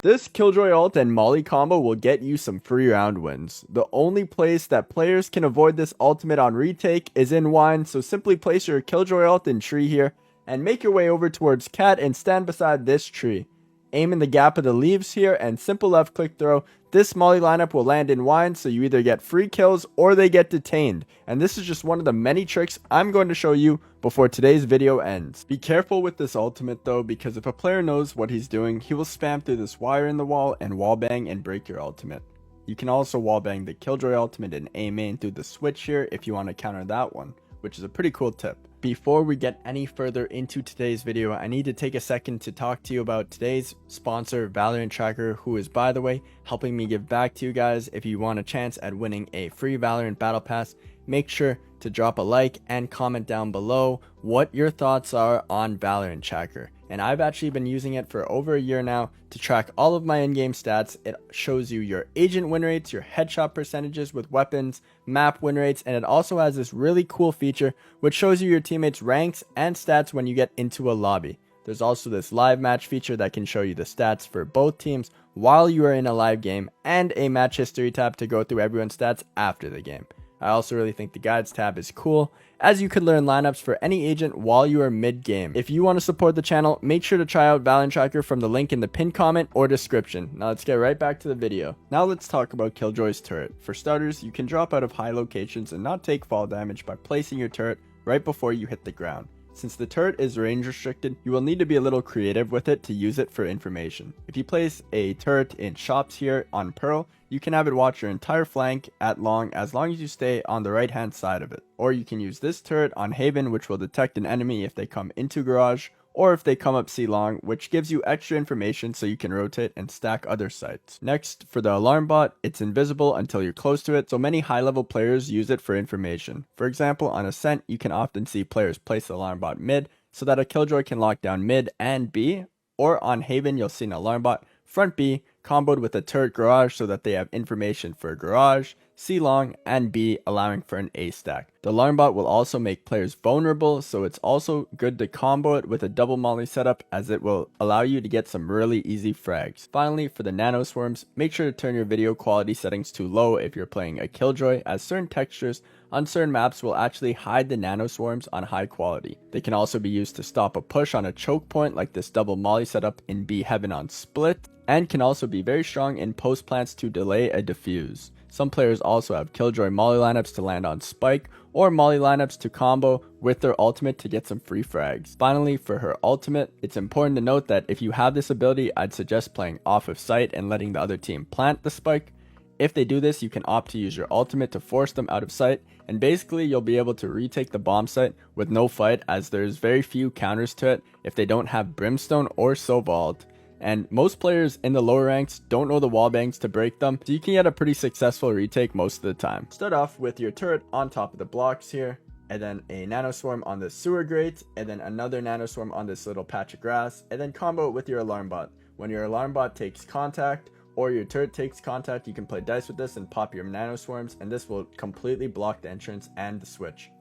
This Killjoy ult and Molly combo will get you some free round wins. The only place that players can avoid this ultimate on retake is in wine, so simply place your Killjoy ult in tree here and make your way over towards cat and stand beside this tree. Aim in the gap of the leaves here and simple left click throw. This Molly lineup will land in wine, so you either get free kills or they get detained. And this is just one of the many tricks I'm going to show you before today's video ends. Be careful with this ultimate though, because if a player knows what he's doing, he will spam through this wire in the wall and wallbang and break your ultimate. You can also wallbang the Killjoy ultimate and aim main through the switch here if you want to counter that one, which is a pretty cool tip. Before we get any further into today's video, I need to take a second to talk to you about today's sponsor, Valorant Tracker, who is, by the way, helping me give back to you guys. If you want a chance at winning a free Valorant Battle Pass, make sure to drop a like and comment down below what your thoughts are on Valorant Tracker. And I've actually been using it for over a year now to track all of my in-game stats. It shows you your agent win rates, your headshot percentages with weapons, map win rates, and it also has this really cool feature which shows you your teammates' ranks and stats when you get into a lobby. There's also this live match feature that can show you the stats for both teams while you are in a live game, and a match history tab to go through everyone's stats after the game. I also really think the guides tab is cool, as you could learn lineups for any agent while you are mid-game. If you want to support the channel, make sure to try out Valorant Tracker from the link in the pinned comment or description. Now let's get right back to the video. Now let's talk about Killjoy's turret. For starters, you can drop out of high locations and not take fall damage by placing your turret right before you hit the ground. Since the turret is range restricted, you will need to be a little creative with it to use it for information. If you place a turret in shops here on Pearl, you can have it watch your entire flank at long as you stay on the right hand side of it. Or you can use this turret on Haven, which will detect an enemy if they come into garage, or if they come up C long, which gives you extra information so you can rotate and stack other sites. Next, for the alarm bot, it's invisible until you're close to it, so many high level players use it for information. For example, on Ascent, you can often see players place the alarm bot mid so that a Killjoy can lock down mid and B, or on Haven, you'll see an alarm bot front B comboed with a turret garage so that they have information for garage, C long, and B, allowing for an A stack. The alarm bot will also make players vulnerable, so it's also good to combo it with a double molly setup, as it will allow you to get some really easy frags. Finally, for the nano swarms, make sure to turn your video quality settings to low if you're playing a Killjoy, as certain textures on certain maps will actually hide the nano swarms on high quality. They can also be used to stop a push on a choke point like this double molly setup in B Heaven on Split, and can also be very strong in post plants to delay a defuse. Some players also have Killjoy molly lineups to land on spike, or molly lineups to combo with their ultimate to get some free frags. Finally, for her ultimate, it's important to note that if you have this ability, I'd suggest playing off of sight and letting the other team plant the spike. If they do this, you can opt to use your ultimate to force them out of sight, and basically you'll be able to retake the bomb site with no fight, as there's very few counters to it if they don't have Brimstone or Sovald. And most players in the lower ranks don't know the wallbangs to break them, so you can get a pretty successful retake most of the time. Start off with your turret on top of the blocks here, and then a nano swarm on the sewer grate, and then another nano swarm on this little patch of grass, and then combo it with your alarm bot. When your alarm bot takes contact, or your turret takes contact, you can play dice with this and pop your nano swarms, and this will completely block the entrance and the switch.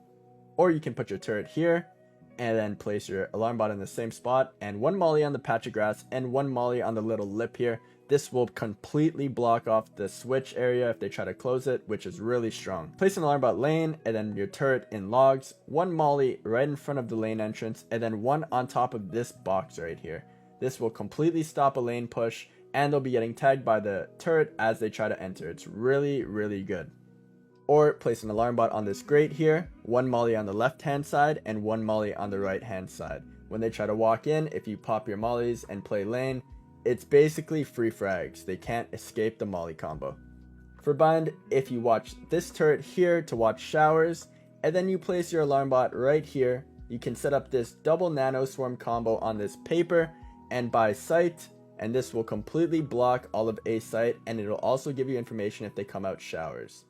Or you can put your turret here, and then place your alarm bot in the same spot, and one molly on the patch of grass and one molly on the little lip here. This will completely block off the switch area if they try to close it, which is really strong. Place an alarm bot lane, and then your turret in logs, one molly right in front of the lane entrance, and then one on top of this box right here. This will completely stop a lane push, and they'll be getting tagged by the turret as they try to enter. It's really, really good. Or place an alarm bot on this grate here, one molly on the left hand side and one molly on the right hand side. When they try to walk in, if you pop your mollies and play lane, it's basically free frags. They can't escape the molly combo. For bind, if you watch this turret here to watch showers, and then you place your alarm bot right here, you can set up this double nano swarm combo on this paper and by sight, and this will completely block all of A site, and it'll also give you information if they come out showers.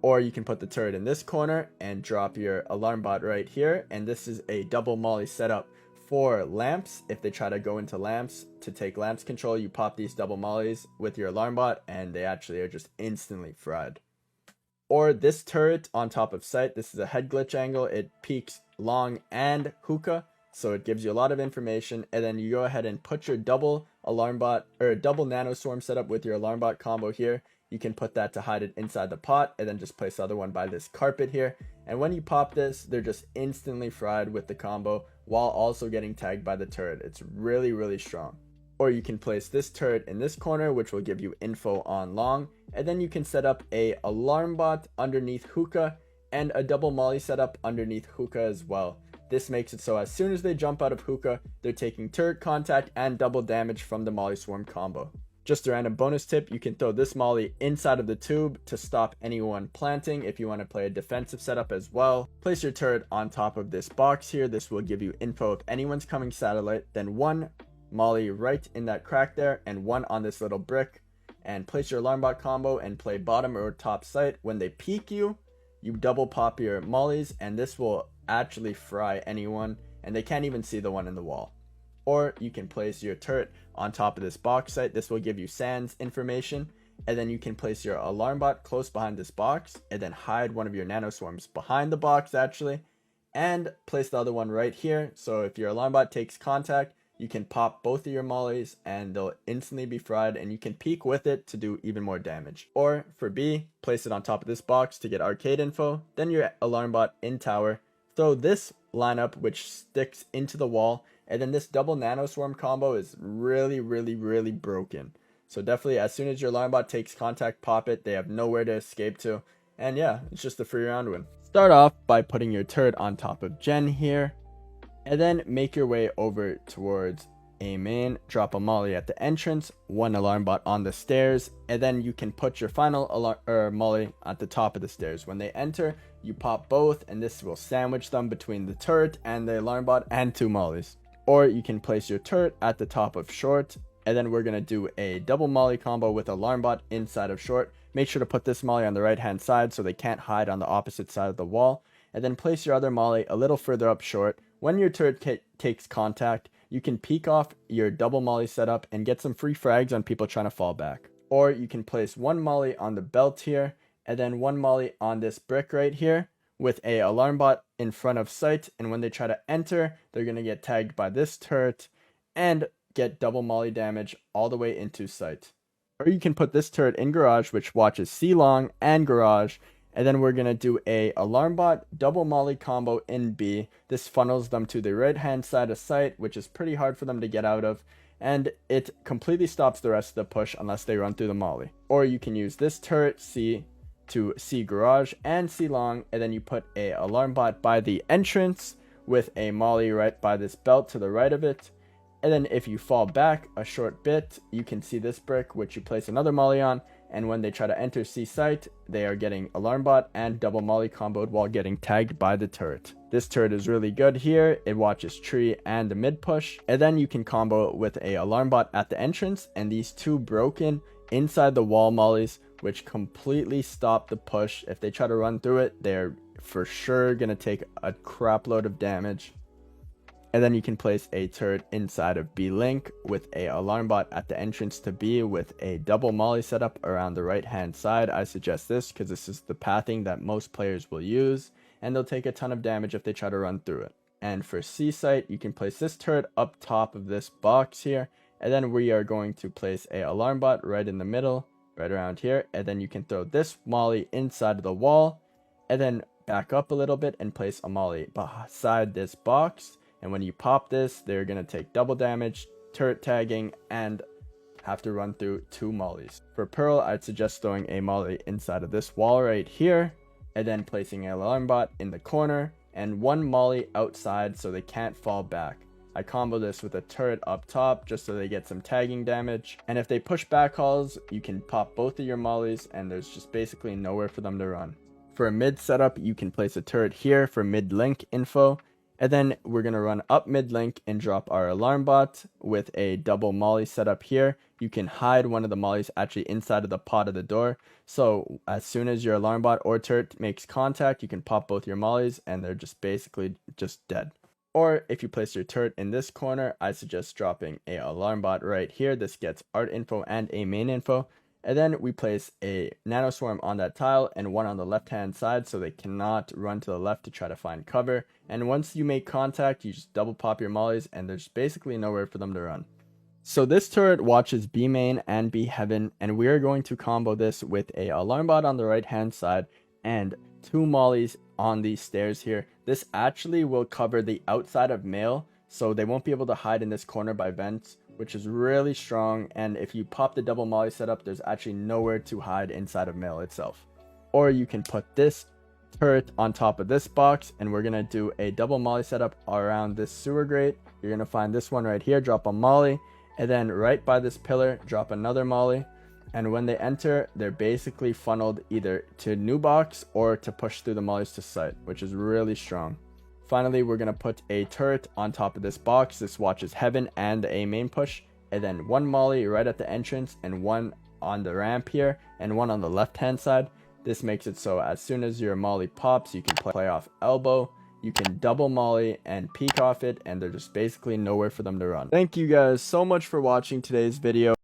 Or you can put the turret in this corner and drop your alarm bot right here, and this is a double molly setup for lamps. If they try to go into lamps to take lamps control, you pop these double mollies with your alarm bot, and they actually are just instantly fried. Or this turret on top of sight, this is a head glitch angle. It peaks long and hookah. So it gives you a lot of information, and then you go ahead and put your double alarm bot or double nano swarm setup with your alarm bot combo here. You can put that to hide it inside the pot, and then just place the other one by this carpet here. And when you pop this, they're just instantly fried with the combo while also getting tagged by the turret. It's really, really strong. Or you can place this turret in this corner, which will give you info on long, and then you can set up a alarm bot underneath hookah and a double molly setup underneath hookah as well. This makes it so as soon as they jump out of hookah, they're taking turret contact and double damage from the molly swarm combo. Just a random bonus tip, you can throw this molly inside of the tube to stop anyone planting if you want to play a defensive setup as well. Place your turret on top of this box here. This will give you info if anyone's coming satellite, then one molly right in that crack there and one on this little brick. And place your alarm bot combo and play bottom or top site. When they peek you, you double pop your mollies, and this will actually fry anyone, and they can't even see the one in the wall. Or you can place your turret on top of this box site. This will give you sands information, and then you can place your alarm bot close behind this box, and then hide one of your nano swarms behind the box actually, and place the other one right here. So if your alarm bot takes contact, you can pop both of your mollies and they'll instantly be fried, and you can peek with it to do even more damage. Or for B, place it on top of this box to get arcade info, then your alarm bot in tower. Throw this lineup which sticks into the wall, and then this double nano swarm combo is really, really, really broken. So definitely as soon as your alarm bot takes contact, pop it. They have nowhere to escape to, and yeah, it's just a free round win. Start off by putting your turret on top of Jen here, and then make your way over towards A main, drop a molly at the entrance, one alarm bot on the stairs, and then you can put your final molly at the top of the stairs. When they enter, you pop both, and this will sandwich them between the turret and the alarm bot and two mollies. Or you can place your turret at the top of short, and then we're going to do a double molly combo with alarm bot inside of short. Make sure to put this molly on the right hand side so they can't hide on the opposite side of the wall, and then place your other molly a little further up short. When your turret takes contact, you can peek off your double molly setup and get some free frags on people trying to fall back. Or you can place one molly on the belt here, and then one molly on this brick right here with a alarm bot in front of sight, and when they try to enter, they're going to get tagged by this turret and get double molly damage all the way into sight. Or you can put this turret in garage, which watches C long and garage, and then we're going to do a alarm bot double molly combo in B. This funnels them to the right hand side of site, which is pretty hard for them to get out of, and it completely stops the rest of the push unless they run through the molly. Or you can use this turret C to C garage and C long, and then you put a alarm bot by the entrance with a molly right by this belt to the right of it. And then if you fall back a short bit, you can see this brick which you place another molly on, and when they try to enter C site, they are getting alarm bot and double molly comboed while getting tagged by the turret. This turret is really good here. It watches tree and the mid push, and then you can combo with a alarm bot at the entrance and these two broken inside the wall mollies, which completely stop the push. If they try to run through it, they're for sure gonna take a crap load of damage. And then you can place a turret inside of B link with a alarm bot at the entrance to B with a double molly setup around the right hand side. I suggest this because this is the pathing that most players will use, and they'll take a ton of damage if they try to run through it. And for C site, you can place this turret up top of this box here, and then we are going to place a alarm bot right in the middle, right around here, and then you can throw this molly inside of the wall, and then back up a little bit and place a molly beside this box. And when you pop this, they're going to take double damage, turret tagging, and have to run through two mollies. For Pearl, I'd suggest throwing a molly inside of this wall right here, and then placing an alarm bot in the corner, and one molly outside so they can't fall back. I combo this with a turret up top just so they get some tagging damage. And if they push back hauls, you can pop both of your mollies, and there's just basically nowhere for them to run. For a mid setup, you can place a turret here for mid link info. And then we're going to run up mid link and drop our alarm bot with a double molly setup here. You can hide one of the mollies actually inside of the pot of the door. So as soon as your alarm bot or turret makes contact, you can pop both your mollies and they're just basically just dead. Or if you place your turret in this corner, I suggest dropping a alarm bot right here. This gets art info and a main info. And then we place a nanoswarm on that tile and one on the left hand side so they cannot run to the left to try to find cover. And once you make contact, you just double pop your mollies and there's basically nowhere for them to run. So this turret watches B main and B heaven, and we are going to combo this with a alarm bot on the right hand side and 2 mollies on these stairs here. This actually will cover the outside of male, so they won't be able to hide in this corner by vents, which is really strong. And if you pop the double molly setup, there's actually nowhere to hide inside of male itself. Or you can put this turret on top of this box, and we're gonna do a double molly setup around this sewer grate. You're gonna find this one right here, drop a molly, and then right by this pillar drop another molly. And when they enter, they're basically funneled either to new box or to push through the mollies to site, which is really strong. Finally, we're going to put a turret on top of this box. This watches heaven and a main push, and then 1 molly right at the entrance and 1 on the ramp here and 1 on the left hand side. This makes it so as soon as your molly pops, you can play off elbow, you can double molly and peek off it, and there's just basically nowhere for them to run. Thank you guys so much for watching today's video.